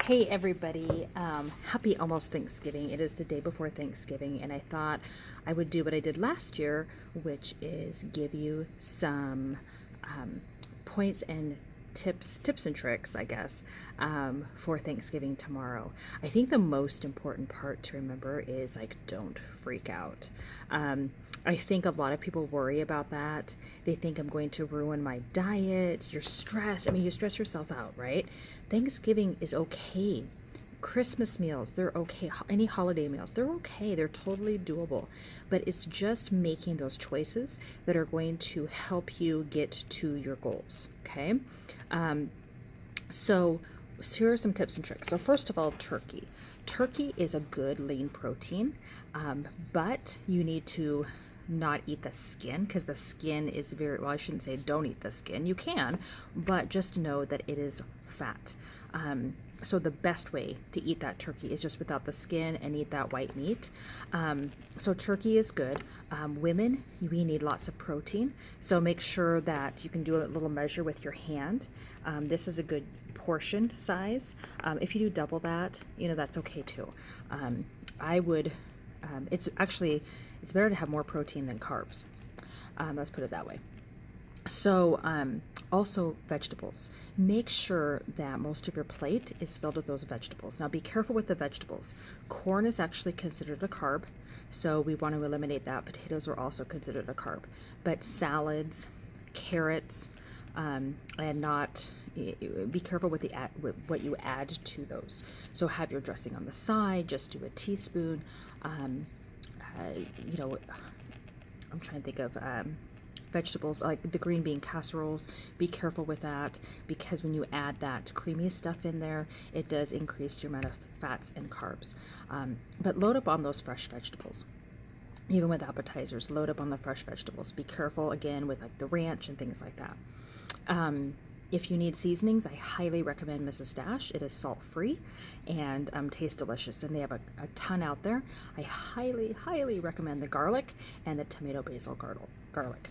Hey everybody, happy almost Thanksgiving. It is the day before Thanksgiving, and I thought I would do what I did last year, which is give you some points and tips and tricks, I guess, for Thanksgiving tomorrow. I think the most important part to remember is like, don't freak out. I think a lot of people worry about that. They think I'm going to ruin my diet. You're stressed. I mean, you stress yourself out, right? Thanksgiving is okay. Christmas meals, they're okay. Any holiday meals, they're okay. They're totally doable. But it's just making those choices that are going to help you get to your goals, okay? Um, so, here are some tips and tricks. So first of all, turkey. Turkey is a good lean protein, but you need to not eat the skin because the skin is very, well, I shouldn't say don't eat the skin. You can, but just know that it is fat. So the best way to eat that turkey is just without the skin and eat that white meat. So turkey is good. Women, we need lots of protein. So make sure that you can do a little measure with your hand. This is a good portion size. If you do double that, that's okay too. I would, it's better to have more protein than carbs. Let's put it that way. So also vegetables. Make sure that most of your plate is filled with those vegetables. Now be careful with the vegetables. Corn is actually considered a carb, so we want to eliminate that. Potatoes are also considered a carb. But salads, carrots, and not, be careful with what you add to those. So have your dressing on the side, just do a teaspoon. I'm trying to think of vegetables like the green bean casseroles. Be careful with that because when you add that creamy stuff in there, it does increase your amount of fats and carbs. But load up on those fresh vegetables. Even with appetizers, load up on the fresh vegetables. Be careful again with like the ranch and things like that. If you need seasonings, I highly recommend Mrs. Dash. It is salt-free and tastes delicious, and they have a ton out there. I highly recommend the garlic and the tomato basil garlic.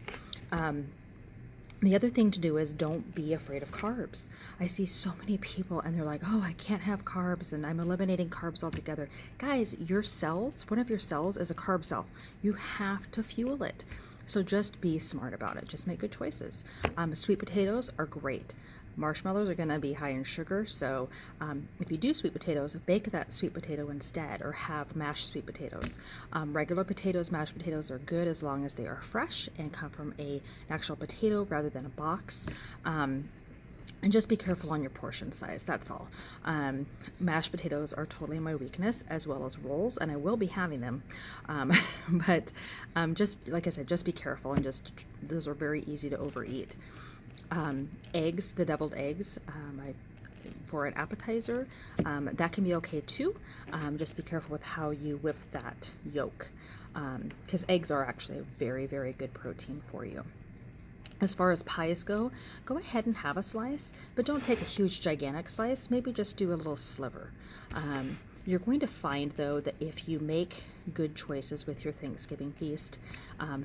The other thing to do is don't be afraid of carbs. I see so many people and they're like, oh, I can't have carbs and I'm eliminating carbs altogether. Guys, your cells, one of your cells is a carb cell. You have to fuel it. So just be smart about it. Just make good choices. Sweet potatoes are great. Marshmallows are going to be high in sugar, so if you do sweet potatoes, bake that sweet potato instead, or have mashed sweet potatoes. Regular potatoes, mashed potatoes are good as long as they are fresh and come from an actual potato rather than a box. And just be careful on your portion size, that's all. Mashed potatoes are totally my weakness, as well as rolls, and I will be having them. But just, like I said, just be careful, and those are very easy to overeat. Eggs, the deviled eggs, for an appetizer, that can be okay too. Just be careful with how you whip that yolk, because eggs are actually a very good protein for you. As far as pies go ahead and have a slice, but don't take a huge gigantic slice. Maybe just do a little sliver. You're going to find though that if you make good choices with your Thanksgiving feast,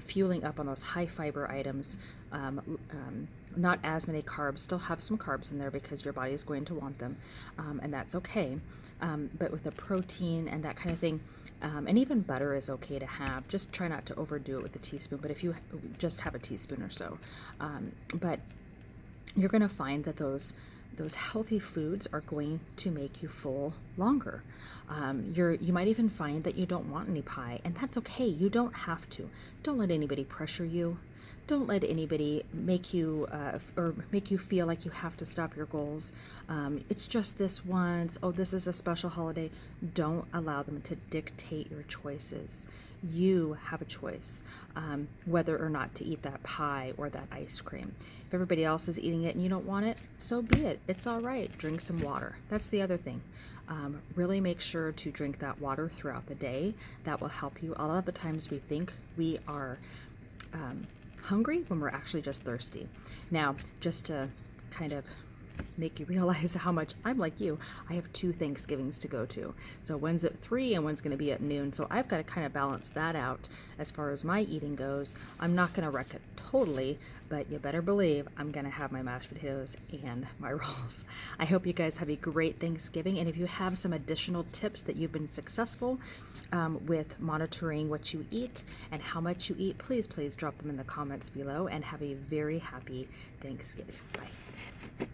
fueling up on those high fiber items, not as many carbs, still have some carbs in there because your body is going to want them, and that's okay. But with the protein and that kind of thing, and even butter is okay to have. Just try not to overdo it with a teaspoon, but if you just have a teaspoon or so. But you're going to find that those healthy foods are going to make you full longer. You might even find that you don't want any pie, and that's okay. You don't have to. Don't let anybody pressure you. Don't let anybody make you feel like you have to stop your goals. It's just this once. Oh, this is a special holiday. Don't allow them to dictate your choices. You have a choice whether or not to eat that pie or that ice cream. If everybody else is eating it and you don't want it, so be it. It's all right. Drink some water. That's the other thing. Really make sure to drink that water throughout the day. That will help you. A lot of the times we think we are hungry when we're actually just thirsty. Now, just to kind of make you realize how much I'm like you. I have 2 Thanksgivings to go to. So one's at 3 and one's going to be at noon. So I've got to kind of balance that out as far as my eating goes. I'm not going to wreck it totally, but you better believe I'm going to have my mashed potatoes and my rolls. I hope you guys have a great Thanksgiving. And if you have some additional tips that you've been successful with monitoring what you eat and how much you eat, please drop them in the comments below, and have a very happy Thanksgiving. Bye.